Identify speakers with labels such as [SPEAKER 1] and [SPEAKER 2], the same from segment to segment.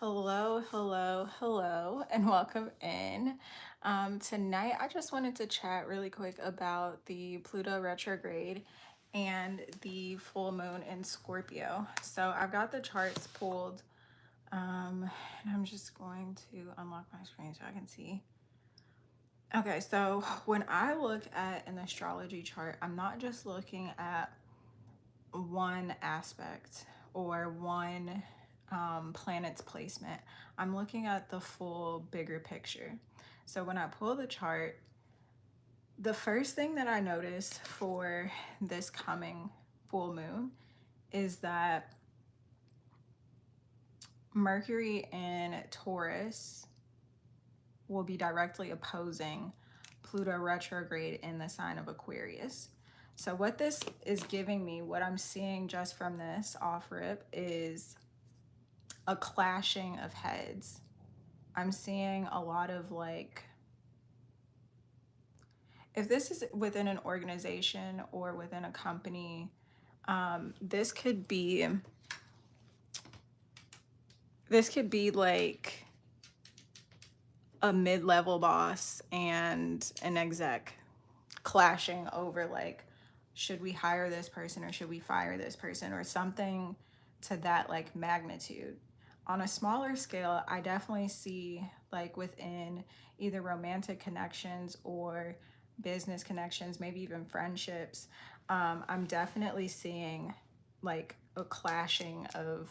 [SPEAKER 1] Hello, hello, hello, and welcome in. Tonight, I just wanted to chat really quick about the Pluto retrograde and the full moon in Scorpio. So I've got the charts pulled, and I'm just going to unlock my screen so I can see. Okay, so when I look at an astrology chart, I'm not just looking at one aspect or one planet's placement. I'm looking at the full bigger picture. So when I pull the chart, the first thing that I notice for this coming full moon is that Mercury in Taurus will be directly opposing Pluto retrograde in the sign of Aquarius. So what this is giving me, what I'm seeing just from this off rip, is a clashing of heads. I'm seeing a lot of like, if this is within an organization or within a company, this could be like a mid-level boss and an exec clashing over like, should we hire this person or should we fire this person, or something to that like magnitude. On a smaller scale, I definitely see like within either romantic connections or business connections, maybe even friendships, I'm definitely seeing like a clashing of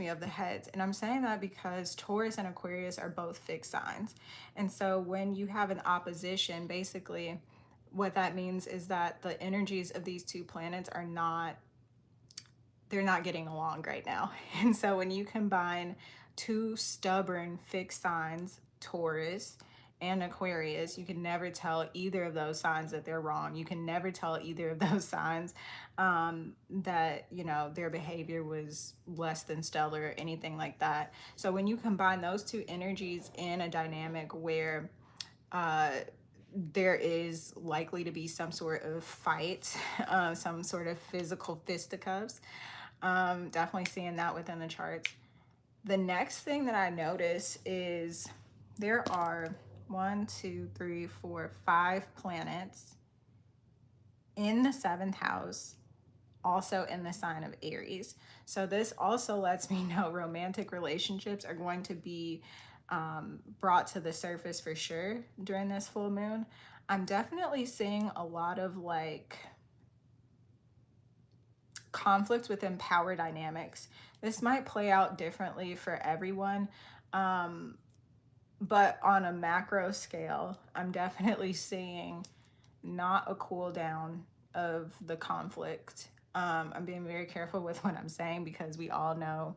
[SPEAKER 1] of the heads. And I'm saying that because Taurus and Aquarius are both fixed signs. And so when you have an opposition, basically what that means is that the energies of these two planets are not, they're not getting along right now. And so when you combine two stubborn fixed signs, Taurus and Aquarius, you can never tell either of those signs that they're wrong. You can never tell either of those signs that, you know, their behavior was less than stellar or anything like that. So when you combine those two energies in a dynamic where there is likely to be some sort of fight, some sort of physical fisticuffs, definitely seeing that within the charts. The next thing that I notice is there are 5 planets in the 7th house, also in the sign of Aries. So this also lets me know romantic relationships are going to be brought to the surface for sure during this full moon. I'm definitely seeing a lot of like conflict within power dynamics. This might play out differently for everyone, but on a macro scale, I'm definitely seeing not a cool down of the conflict. I'm being very careful with what I'm saying because we all know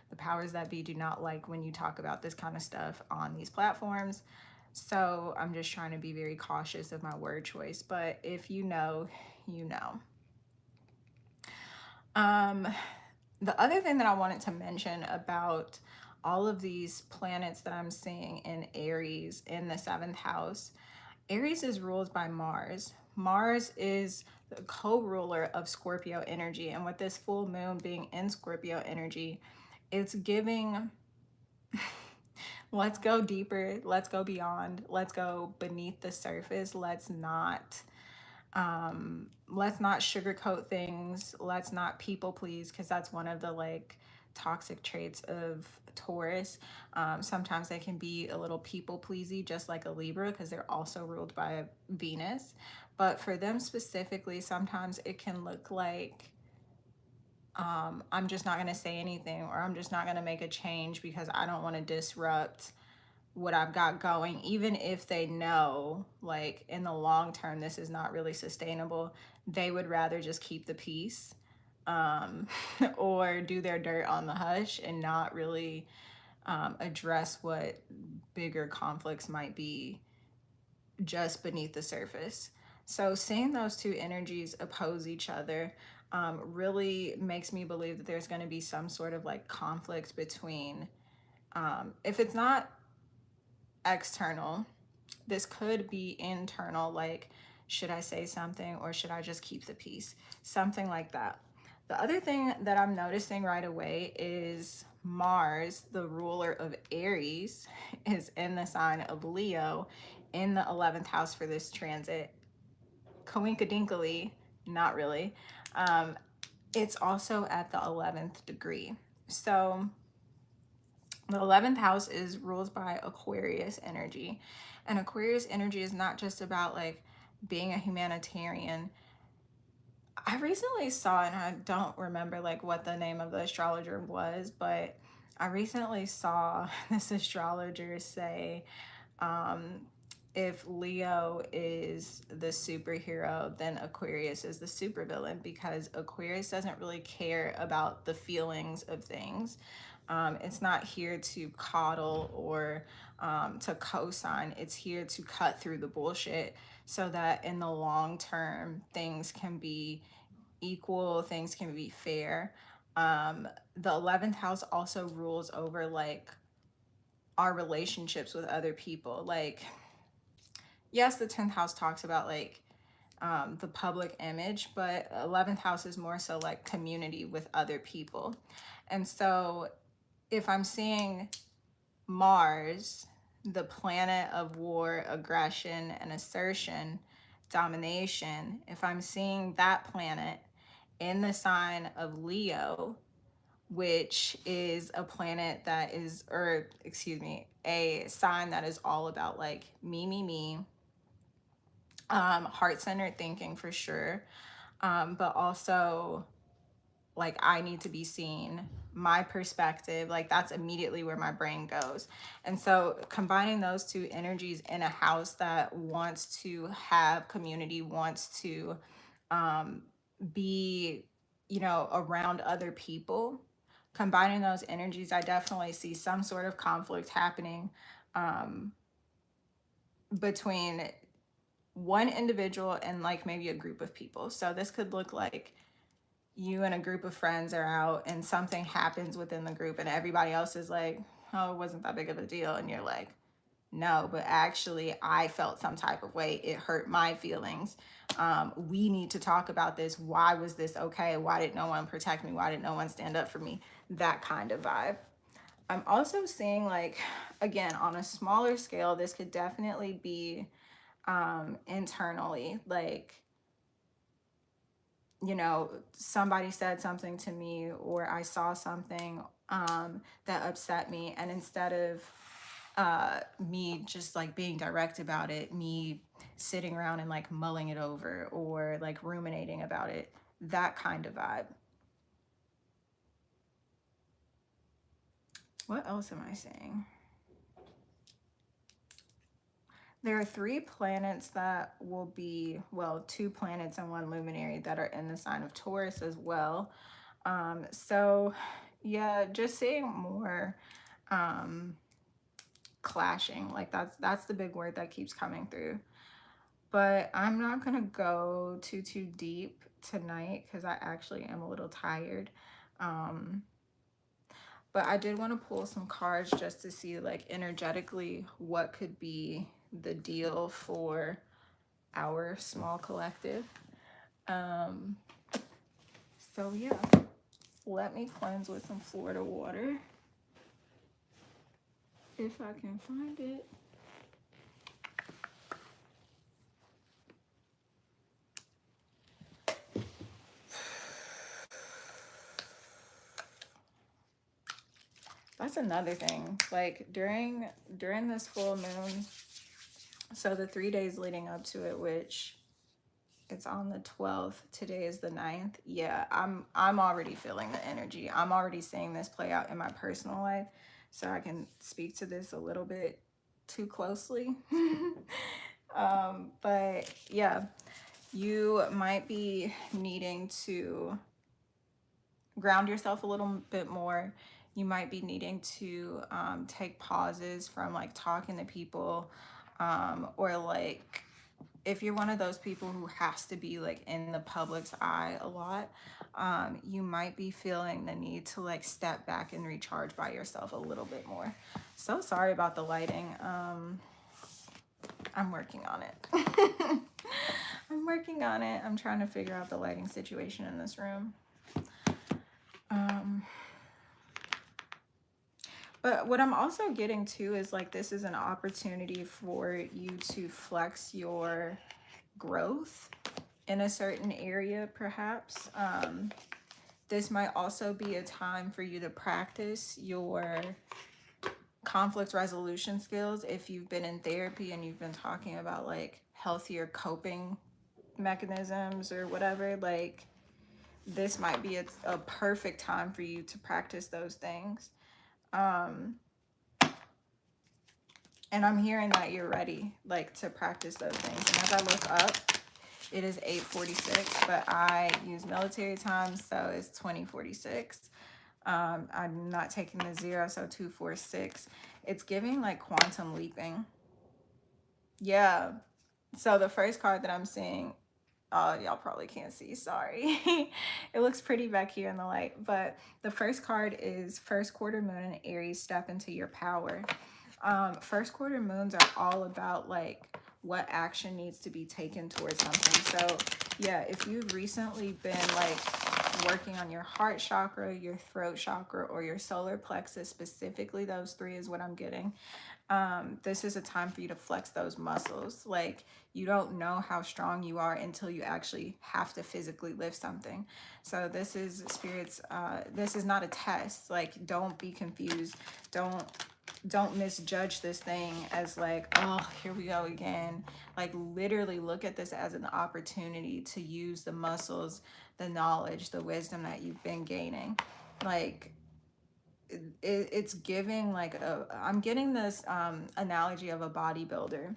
[SPEAKER 1] the powers that be do not like when you talk about this kind of stuff on these platforms. So I'm just trying to be very cautious of my word choice. But if you know, you know. The other thing that I wanted to mention about all of these planets that I'm seeing in Aries in the 7th house, Aries is ruled by Mars. Mars is the co-ruler of Scorpio energy. And with this full moon being in Scorpio energy, it's giving, let's go deeper, let's go beyond, let's go beneath the surface. Let's not sugarcoat things. Let's not people please, because that's one of the like toxic traits of Taurus. Sometimes they can be a little people pleasy, just like a Libra, because they're also ruled by Venus. But for them specifically, sometimes it can look like I'm just not going to say anything, or I'm just not going to make a change because I don't want to disrupt what I've got going, even if they know like in the long term this is not really sustainable. They would rather just keep the peace, or do their dirt on the hush and not really address what bigger conflicts might be just beneath the surface. So seeing those two energies oppose each other really makes me believe that there's going to be some sort of like conflict between, if it's not external, this could be internal, like, should I say something or should I just keep the peace? Something like that. The other thing that I'm noticing right away is Mars, the ruler of Aries, is in the sign of Leo in the 11th house for this transit. Coinkadinkly, not really. It's also at the 11th degree. So the 11th house is ruled by Aquarius energy. And Aquarius energy is not just about like being a humanitarian. I recently saw, and I don't remember like what the name of the astrologer was, but I recently saw this astrologer say, if Leo is the superhero, then Aquarius is the supervillain, because Aquarius doesn't really care about the feelings of things. It's not here to coddle or to co-sign. It's here to cut through the bullshit so that in the long term, things can be equal, things can be fair. The 11th house also rules over like our relationships with other people. Like, yes, the 10th house talks about like the public image, but 11th house is more so like community with other people. And so if I'm seeing Mars, the planet of war, aggression, and assertion, domination, if I'm seeing that planet in the sign of Leo, which is a planet that is, or excuse me, a sign that is all about like me, heart-centered thinking for sure, but also like I need to be seen, my perspective, like that's immediately where my brain goes. And so combining those two energies in a house that wants to have community, wants to be, you know, around other people, combining those energies, I definitely see some sort of conflict happening between one individual and like maybe a group of people. So this could look like you and a group of friends are out and something happens within the group and everybody else is like, oh, it wasn't that big of a deal. And you're like, no, but actually I felt some type of way. It hurt my feelings. We need to talk about this. Why was this okay? Why did no one protect me? Why did no one stand up for me? That kind of vibe. I'm also seeing like, again, on a smaller scale, this could definitely be internally, like, you know, somebody said something to me or I saw something that upset me. And instead of me just like being direct about it, me sitting around and like mulling it over or like ruminating about it, that kind of vibe. What else am I saying? There are 3 planets that will be, well, 2 planets and 1 luminary that are in the sign of Taurus as well. So yeah, just seeing more clashing. Like that's the big word that keeps coming through. But I'm not gonna go too deep tonight because I actually am a little tired. But I did want to pull some cards just to see like energetically what could be the deal for our small collective. So yeah, let me cleanse with some Florida water if I can find it. That's another thing. Like during this full moon, so the 3 days leading up to it, which it's on the 12th, today is the 9th. Yeah, I'm already feeling the energy. I'm already seeing this play out in my personal life, so I can speak to this a little bit too closely. But yeah, you might be needing to ground yourself a little bit more. You might be needing to take pauses from like talking to people, or like if you're one of those people who has to be like in the public's eye a lot, you might be feeling the need to like step back and recharge by yourself a little bit more. So sorry about the lighting. I'm working on it. I'm working on it. I'm trying to figure out the lighting situation in this room. But what I'm also getting to is like this is an opportunity for you to flex your growth in a certain area, perhaps. This might also be a time for you to practice your conflict resolution skills if you've been in therapy and you've been talking about like healthier coping mechanisms or whatever. Like, this might be a perfect time for you to practice those things. And I'm hearing that you're ready, like, to practice those things. And as I look up, it is 8:46, but I use military time, so it's 20:46. I'm not taking the 0, so 246. It's giving like quantum leaping. Yeah. So the first card that I'm seeing, y'all probably can't see, sorry. It looks pretty back here in the light, but the first card is first quarter moon in Aries, step into your power. First quarter moons are all about like what action needs to be taken towards something. So yeah, if you've recently been like working on your heart chakra, your throat chakra, or your solar plexus, specifically those three is what I'm getting. This is a time for you to flex those muscles. Like, you don't know how strong you are until you actually have to physically lift something. So this is spirits, this is not a test. Like, don't be confused. Don't misjudge this thing as like, oh, here we go again. Like, literally look at this as an opportunity to use the muscles, the knowledge, the wisdom that you've been gaining. Like, it's giving like I'm getting this analogy of a bodybuilder,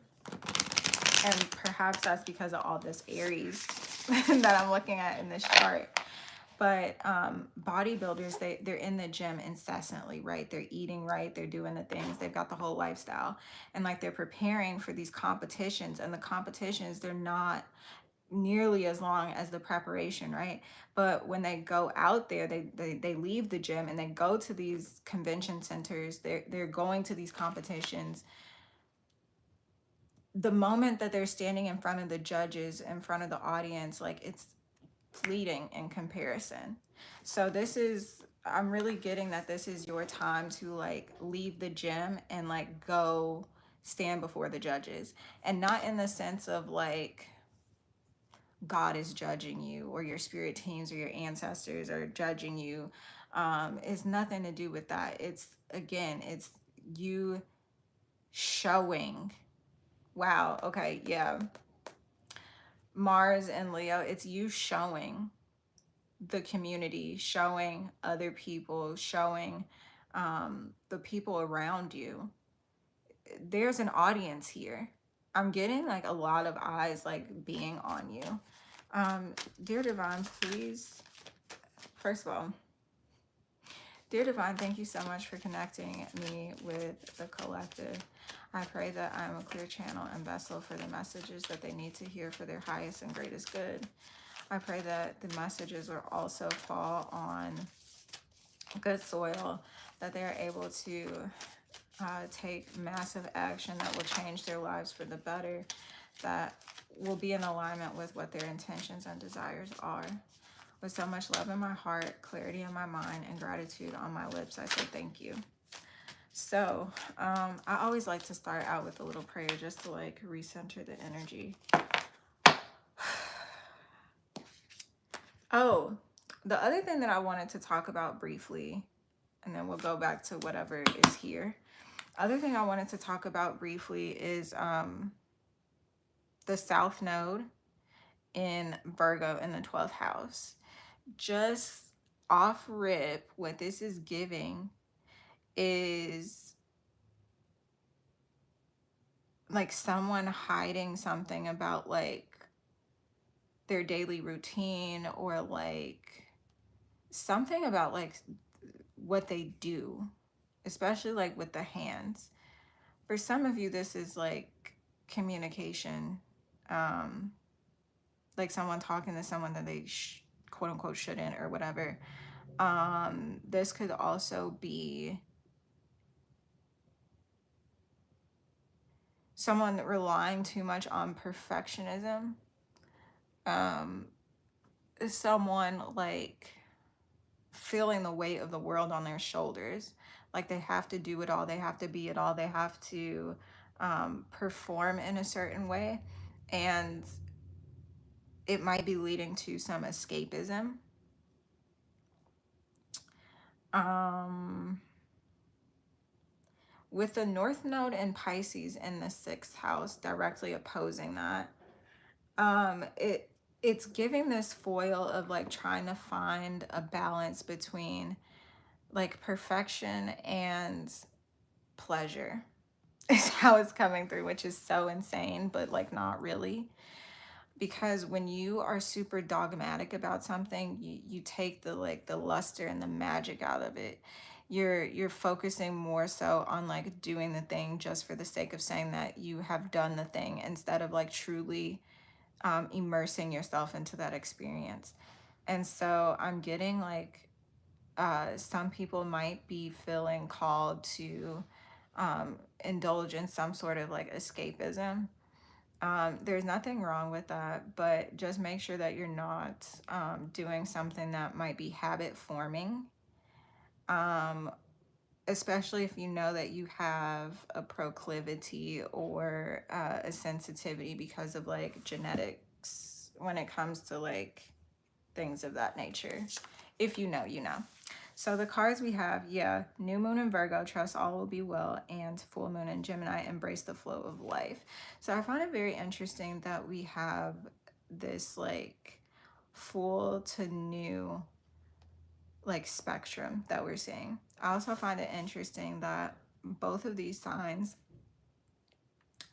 [SPEAKER 1] and perhaps that's because of all this Aries that I'm looking at in this chart. But bodybuilders, they're in the gym incessantly, right? They're eating right, they're doing the things, they've got the whole lifestyle, and like they're preparing for these competitions, and the competitions, they're not nearly as long as the preparation, right? But when they go out there, they leave the gym and they go to these convention centers, they're going to these competitions. The moment that they're standing in front of the judges, in front of the audience, like, it's fleeting in comparison. So this is, I'm really getting that this is your time to like leave the gym and like go stand before the judges, and not in the sense of like God is judging you or your spirit teams or your ancestors are judging you. It's nothing to do with that. It's, again, it's you showing. Wow. Okay. Yeah. Mars and Leo, it's you showing the community, showing other people, showing the people around you. There's an audience here. I'm getting like a lot of eyes like being on you. Dear Divine, please, first of all, dear Divine, thank you so much for connecting me with the collective. I pray that I am a clear channel and vessel for the messages that they need to hear for their highest and greatest good. I pray that the messages will also fall on good soil, that they are able to take massive action that will change their lives for the better, that will be in alignment with what their intentions and desires are. With so much love in my heart, clarity in my mind, and gratitude on my lips, I say thank you. So I always like to start out with a little prayer just to like recenter the energy. Oh, the other thing that I wanted to talk about briefly, and then we'll go back to whatever is here. Other thing I wanted to talk about briefly is the South Node in Virgo in the 12th house. Just off rip, what this is giving is like someone hiding something about like their daily routine, or like something about like what they do, especially like with the hands. For some of you, this is like communication, like someone talking to someone that they quote unquote shouldn't or whatever. This could also be someone relying too much on perfectionism. Someone like feeling the weight of the world on their shoulders. Like they have to do it all, they have to be it all, they have to perform in a certain way. And it might be leading to some escapism. With the North Node and Pisces in the 6th house directly opposing that, it's giving this foil of like trying to find a balance between like perfection and pleasure is how it's coming through, which is so insane, but like not really. Because when you are super dogmatic about something, you take the like the luster and the magic out of it. You're focusing more so on like doing the thing just for the sake of saying that you have done the thing, instead of like truly immersing yourself into that experience. And so I'm getting like some people might be feeling called to indulge in some sort of like escapism. There's nothing wrong with that, but just make sure that you're not doing something that might be habit forming, especially if you know that you have a proclivity or a sensitivity because of like genetics when it comes to like things of that nature. If you know, you know. So the cards we have, yeah, new moon in Virgo, trust all will be well, and full moon in Gemini, embrace the flow of life. So I find it very interesting that we have this like full to new like spectrum that we're seeing. I also find it interesting that both of these signs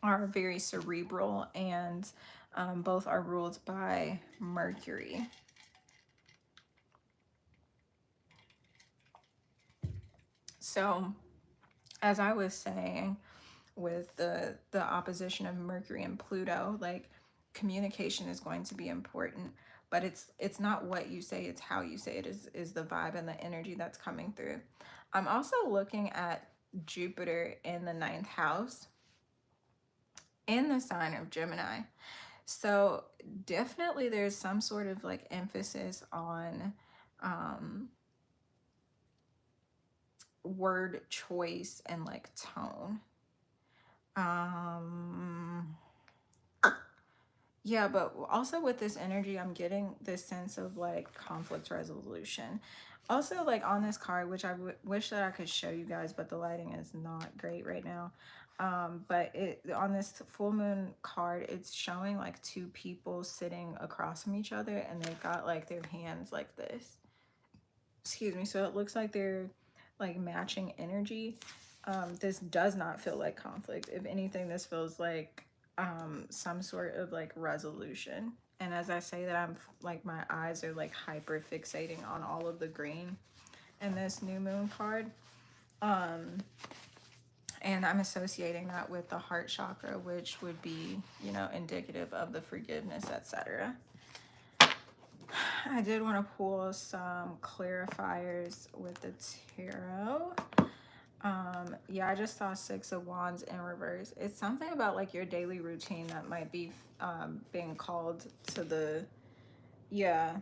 [SPEAKER 1] are very cerebral, and both are ruled by Mercury. So, as I was saying, with the opposition of Mercury and Pluto, like communication is going to be important, but it's not what you say, it's how you say it is the vibe and the energy that's coming through. I'm also looking at Jupiter in the 9th house in the sign of Gemini. So definitely there's some sort of like emphasis on word choice and like tone. Yeah, but also with this energy, I'm getting this sense of like conflict resolution. Also, like on this card, which I wish that I could show you guys, but the lighting is not great right now. But it on this full moon card, it's showing like two people sitting across from each other, and they've got like their hands like this. Excuse me. So it looks like they're like matching energy. This does not feel like conflict. If anything, this feels like some sort of like resolution. And as I say that, I'm like my eyes are like hyper fixating on all of the green in this new moon card. And I'm associating that with the heart chakra, which would be, you know, indicative of the forgiveness, etc. I did want to pull some clarifiers with the tarot. Yeah, I just saw 6 of Wands in reverse. It's something about like your daily routine that might be being called to the, yeah,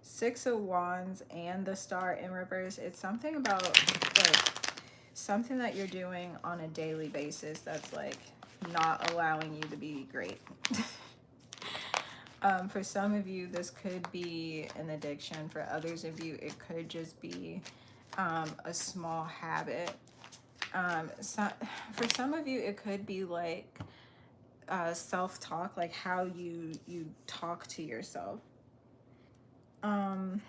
[SPEAKER 1] 6 of Wands and the Star in reverse. It's something about like something that you're doing on a daily basis that's like not allowing you to be great. For some of you, this could be an addiction. For others of you, it could just be a small habit. So, for some of you, it could be like self-talk, like how you talk to yourself. I'm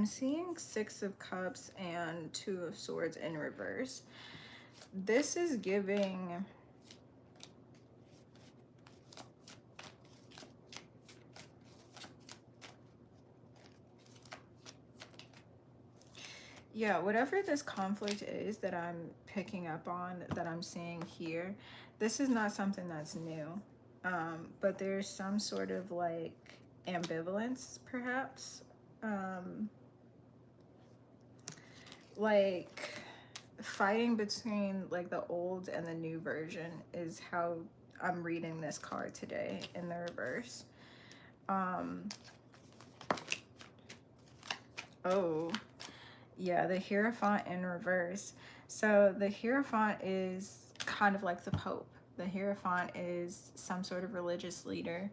[SPEAKER 1] seeing 6 of Cups and 2 of Swords in reverse. This is giving yeah, whatever this conflict is that I'm picking up on, that I'm seeing here, this is not something that's new. But there's some sort of like ambivalence, perhaps. Like fighting between like the old and the new version is how I'm reading this card today in the reverse. Oh, yeah, the Hierophant in reverse. So the Hierophant is kind of like the Pope. The Hierophant is some sort of religious leader.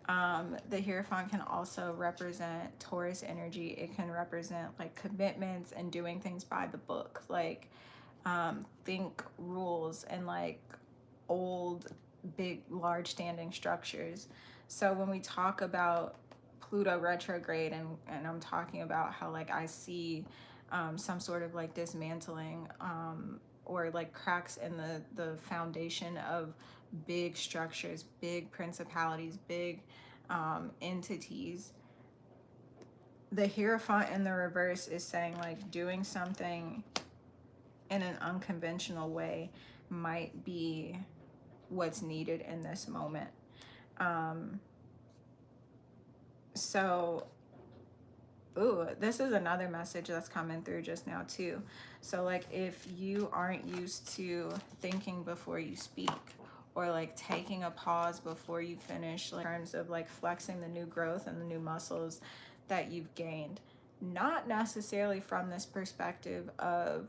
[SPEAKER 1] The Hierophant can also represent Taurus energy. It can represent like commitments and doing things by the book, like think rules and like old, big, large standing structures. So when we talk about Pluto retrograde, and I'm talking about how like I see some sort of like dismantling or like cracks in the foundation of big structures, big principalities, big entities. The Hierophant in the reverse is saying like doing something in an unconventional way might be what's needed in this moment. So ooh, this is another message that's coming through just now too. So like if you aren't used to thinking before you speak, or like taking a pause before you finish, like in terms of like flexing the new growth and the new muscles that you've gained, not necessarily from this perspective of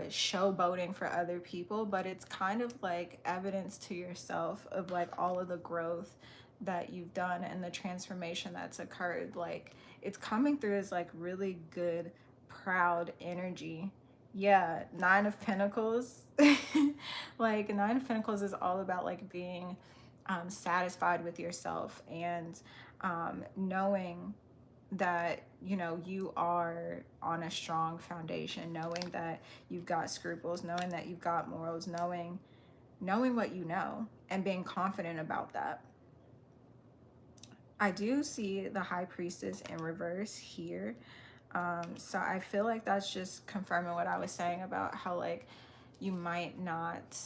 [SPEAKER 1] showboating for other people, but it's kind of like evidence to yourself of like all of the growth that you've done and the transformation that's occurred. Like it's coming through as like really good, proud energy. Yeah, Nine of Pentacles. Like Nine of Pentacles is all about like being satisfied with yourself and knowing that you know you are on a strong foundation, knowing that you've got scruples, knowing that you've got morals, knowing what you know and being confident about that. I do see the High Priestess in reverse here. So I feel like that's just confirming what I was saying about how like you might not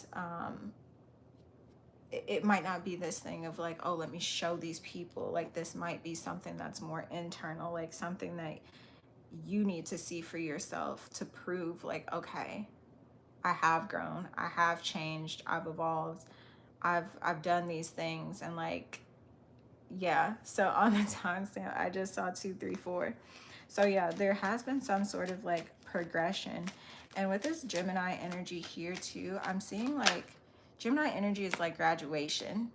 [SPEAKER 1] it might not be this thing of like, oh, let me show these people. Like this might be something that's more internal, like something that you need to see for yourself to prove like, okay, I have grown, I have changed, I've evolved, I've done these things. And like, yeah, so on the timestamp I just saw 234. So yeah, there has been some sort of like progression. And with this Gemini energy here too, I'm seeing like Gemini energy is like graduation.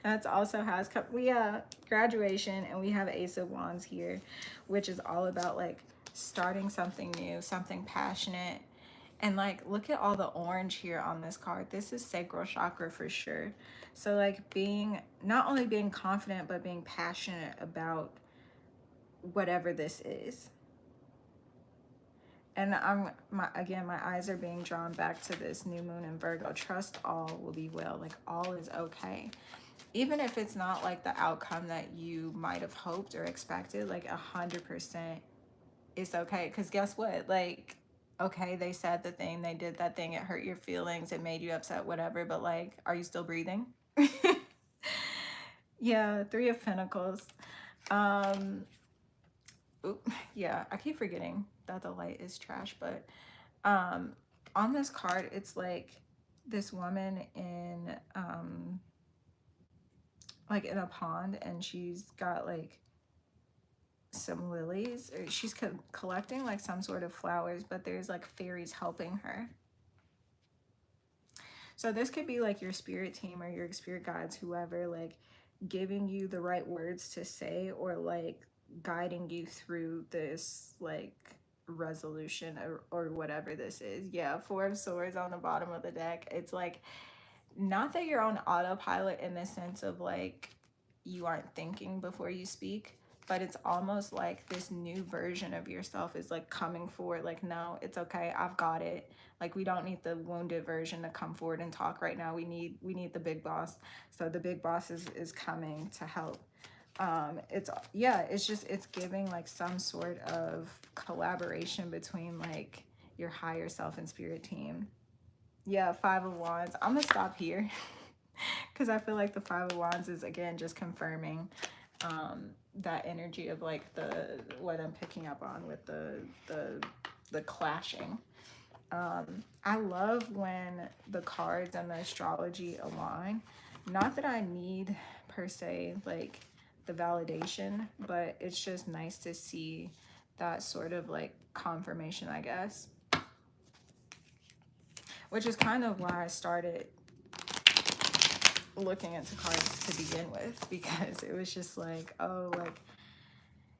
[SPEAKER 1] That's also how it's come. We have graduation, and we have Ace of Wands here, which is all about like starting something new, something passionate. And like, look at all the orange here on this card. This is sacral chakra for sure. So like being, not only being confident, but being passionate about whatever this is. And again, my eyes are being drawn back to this new moon in Virgo. Trust all will be well. Like all is okay. Even if it's not like the outcome that you might have hoped or expected, like 100% it's okay. Because guess what? Like, okay, they said the thing, they did that thing, it hurt your feelings, it made you upset, whatever, but like, are you still breathing? Yeah, Three of Pentacles. Yeah, I keep forgetting that the light is trash, but on this card, it's like this woman in like in a pond, and she's got like some lilies, or she's collecting like some sort of flowers, but there's like fairies helping her. So this could be like your spirit team or your spirit guides, whoever, like giving you the right words to say, or like guiding you through this like resolution, or whatever this is. Yeah, Four of Swords on the bottom of the deck. It's like, not that you're on autopilot in the sense of like you aren't thinking before you speak, but it's almost like this new version of yourself is like coming forward, like, no, it's okay, I've got it. Like we don't need the wounded version to come forward and talk right now. We need the big boss. So the big boss is coming to help. It's, yeah, it's just, it's giving like some sort of collaboration between like your higher self and spirit team. Yeah, Five of Wands. I'm gonna stop here because I feel like the Five of Wands is again just confirming that energy of like what I'm picking up on with the clashing. I love when the cards and the astrology align. Not that I need per se like the validation, but it's just nice to see that sort of like confirmation, I guess. Which is kind of why I started looking into cards to begin with, because it was just like, oh, like,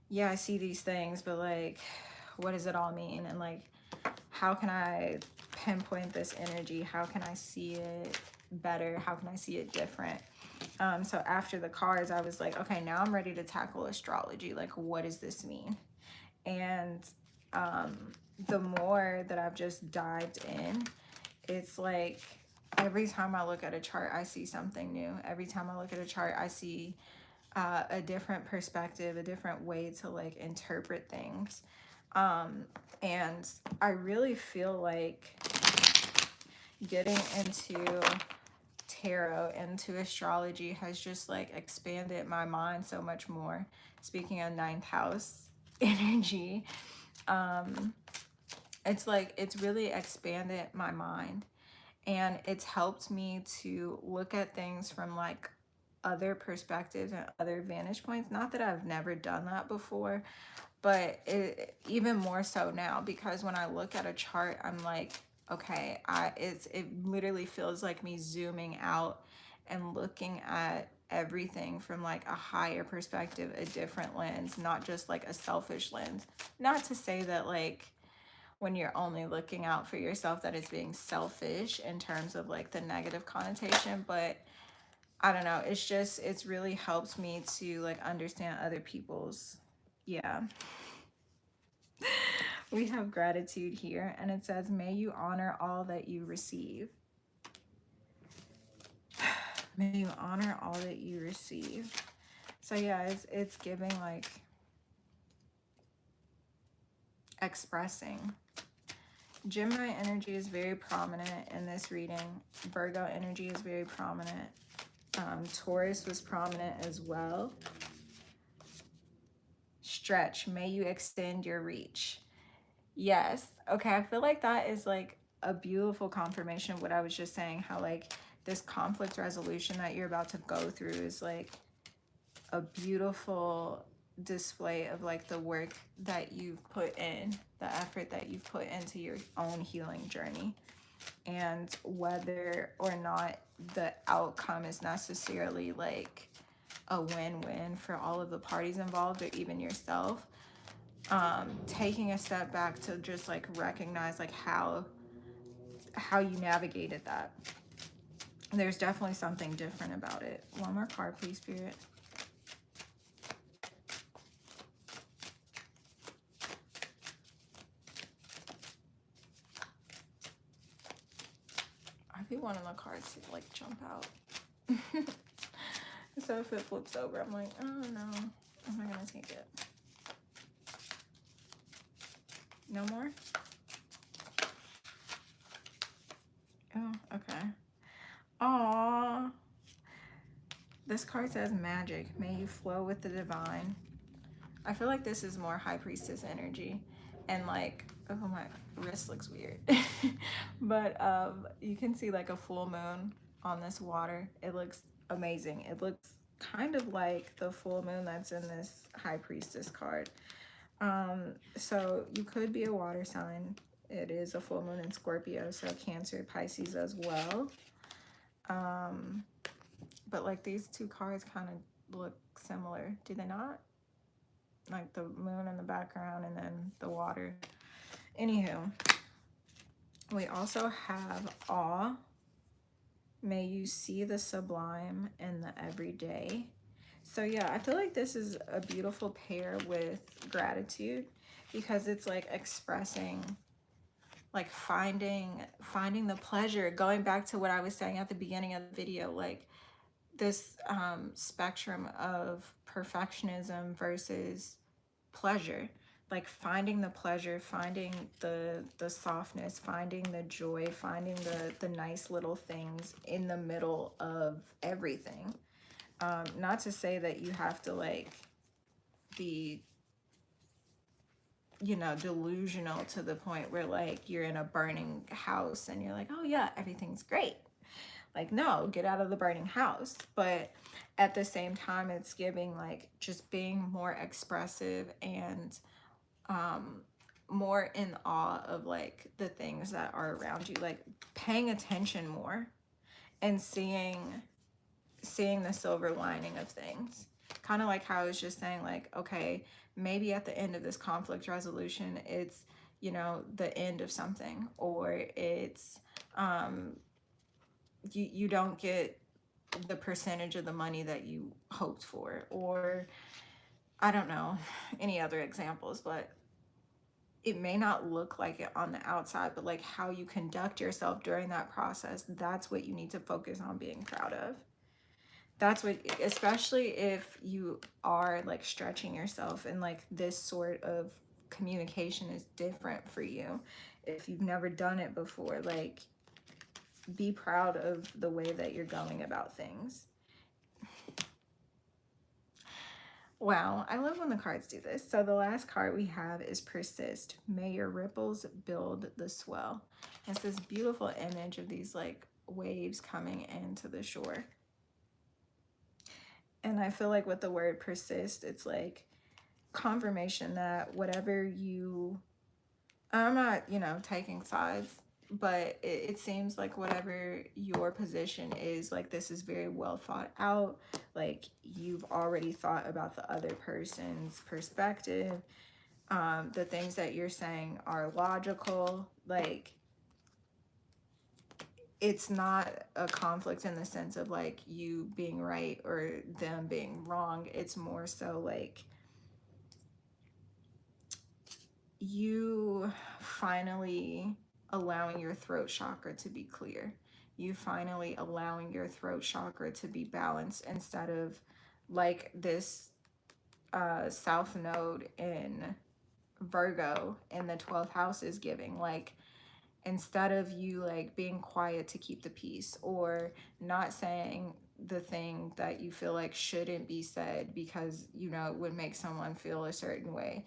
[SPEAKER 1] yeah, I see these things, but like, what does it all mean? And like, how can I pinpoint this energy? How can I see it better? How can I see it different? So after the cards, I was like, okay, now I'm ready to tackle astrology. Like, what does this mean? And the more that I've just dived in, it's like every time I look at a chart, I see something new. Every time I look at a chart, I see a different perspective, a different way to like interpret things. And I really feel like getting into tarot, into astrology has just like expanded my mind so much more. Speaking of ninth house energy, it's like it's really expanded my mind, and it's helped me to look at things from like other perspectives and other vantage points. Not that I've never done that before, but even more so now, because when I look at a chart, I'm like, okay, it literally feels like me zooming out and looking at everything from like a higher perspective, a different lens, not just like a selfish lens. Not to say that like when you're only looking out for yourself that it's being selfish in terms of like the negative connotation, but I don't know, it's just, it's really helped me to like understand other people's, yeah. We have gratitude here, and it says, may you honor all that you receive. May you honor all that you receive. So yeah, it's giving like expressing. Gemini energy is very prominent in this reading. Virgo energy is very prominent. Taurus was prominent as well. Stretch, may you extend your reach. Yes. Okay, I feel like that is like a beautiful confirmation of what I was just saying, how like this conflict resolution that you're about to go through is like a beautiful display of like the work that you've put in, the effort that you've put into your own healing journey. And whether or not the outcome is necessarily like a win-win for all of the parties involved or even yourself, taking a step back to just like recognize like how you navigated that. There's definitely something different about it. One more card, please, Spirit. I be wanting the cards to like jump out. So if it flips over, I'm like, oh no, am I gonna take it? No more? Oh, okay. Aww. This card says magic. May you flow with the divine. I feel like this is more High Priestess energy. And like, oh, my wrist looks weird. But you can see like a full moon on this water. It looks amazing. It looks kind of like the full moon that's in this High Priestess card. So you could be a water sign. It is a full moon in Scorpio, so Cancer, Pisces as well. But like these two cards kind of look similar, do they not? Like the moon in the background and then the water. Anywho, we also have awe. May you see the sublime in the everyday. So yeah, I feel like this is a beautiful pair with gratitude, because it's like expressing, like finding the pleasure, going back to what I was saying at the beginning of the video, like this spectrum of perfectionism versus pleasure, like finding the pleasure, finding the softness, finding the joy, finding the nice little things in the middle of everything. Not to say that you have to like be, you know, delusional to the point where like you're in a burning house and you're like, oh yeah, everything's great. Like, no, get out of the burning house. But at the same time, it's giving like just being more expressive and more in awe of like the things that are around you, like paying attention more and seeing the silver lining of things. Kind of like how I was just saying, like, okay, maybe at the end of this conflict resolution, it's, you know, the end of something, or it's you don't get the percentage of the money that you hoped for, or I don't know any other examples, but it may not look like it on the outside, but like how you conduct yourself during that process, that's what you need to focus on being proud of. That's what, especially if you are like stretching yourself and like this sort of communication is different for you. If you've never done it before, like be proud of the way that you're going about things. Wow, I love when the cards do this. So the last card we have is Persist. May your ripples build the swell. It's this beautiful image of these like waves coming into the shore. And I feel like with the word persist, it's like confirmation that whatever you, I'm not, you know, taking sides, but it seems like whatever your position is, like this is very well thought out. Like you've already thought about the other person's perspective. The things that you're saying are logical. Like it's not a conflict in the sense of like you being right or them being wrong. It's more so like you finally allowing your throat chakra to be clear. You finally allowing your throat chakra to be balanced instead of like this south node in Virgo in the 12th house is giving. Like instead of you like being quiet to keep the peace or not saying the thing that you feel like shouldn't be said because you know it would make someone feel a certain way,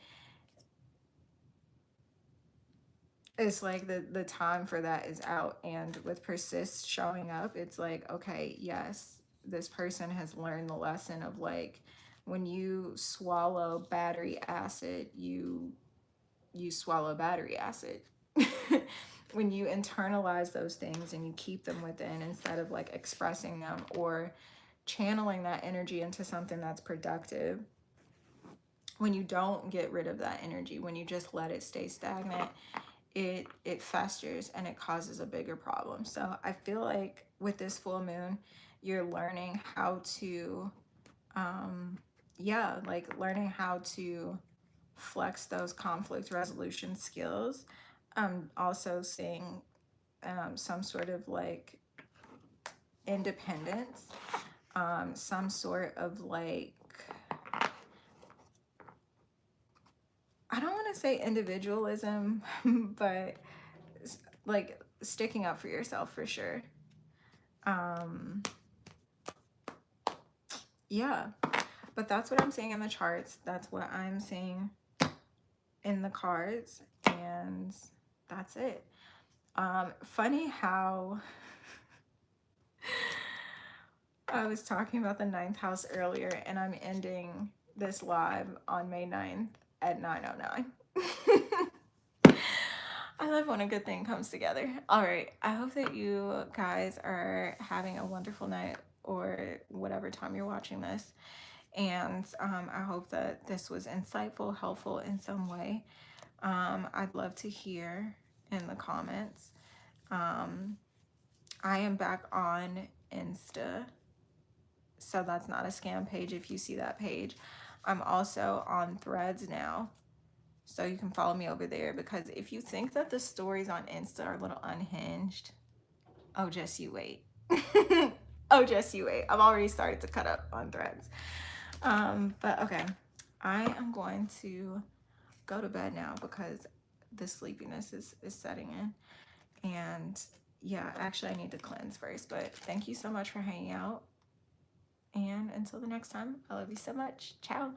[SPEAKER 1] it's like the time for that is out. And with persist showing up, it's like, okay, yes, this person has learned the lesson of like when you swallow battery acid, you swallow battery acid. When you internalize those things and you keep them within instead of like expressing them or channeling that energy into something that's productive, when you don't get rid of that energy, when you just let it stay stagnant, it festers and it causes a bigger problem. So I feel like with this full moon, you're learning how to yeah, like learning how to flex those conflict resolution skills. Also seeing some sort of like independence, some sort of like, I don't want to say individualism, but like sticking up for yourself for sure. Yeah, but that's what I'm seeing in the charts. That's what I'm seeing in the cards, and that's it. Funny how I was talking about the 9th house earlier, and I'm ending this live on May 9th at 9:09. I love when a good thing comes together. All right, I hope that you guys are having a wonderful night or whatever time you're watching this. And I hope that this was insightful, helpful in some way. I'd love to hear in the comments. I am back on Insta, so that's not a scam page if you see that page. I'm also on Threads now, so you can follow me over there, because if you think that the stories on Insta are a little unhinged, oh, just you wait. Oh, just you wait. I've already started to cut up on Threads. But okay, I am going to go to bed now because the sleepiness is setting in. And yeah, actually I need to cleanse first, but thank you so much for hanging out. And until the next time, I love you so much. Ciao.